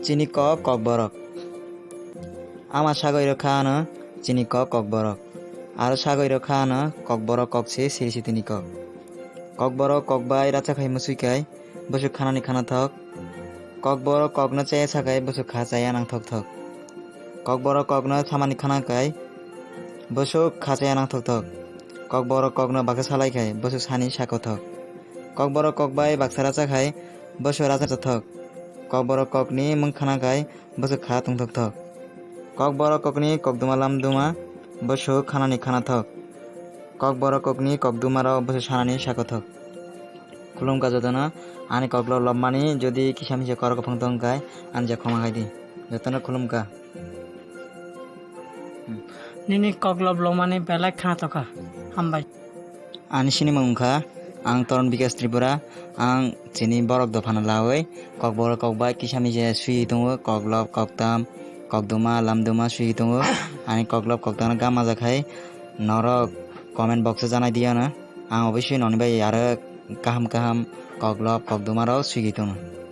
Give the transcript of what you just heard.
চিনি ক কক বরক আমার সাগর খানো চিনি ক কক বরক আর সাগর খানো কক বরক কক সে সিরিসি তিনি কক বরক কক বাই রাচা খাই মুসুইকাই বসু খানানি খানা থক কক বরক কক না চাই সাকাই বসু খা চাই আনাং থক থক কক বরক কক না খামানি খানা কাই বসু খা চাই আনাং থক থক কক বরক কক না বাক্সা সালাই খাই বসু সানি সাকো থক cock Borok cock by Baksa রাচা খাই বসু রাচা থক cock Borok cock ni mung khana kai bosuk kha tung thok thok kok borok kok ni kok duma lam duma bosuk khana ni khana thok kok borok kok ni kok duma ro bosuk sana ni sako thok khulum ka jotona ani kok lo lobmani jodi kisami je korok phang tong kai an je khoma khai di jotona khulum ka nini koglop lomani belak khana toka hambai ani sini mungkha ang Toron Bikas Tripura ang chini borok dofana lawai kok borok kok bai kisami je sui tongo koglop koktam kokduma lamduma sui tongo ani koglop koktana gama jakhai norok comment box e janai diya na ang obosshoi noni bai aro kaham kaham koglop kokduma ro sui tongo।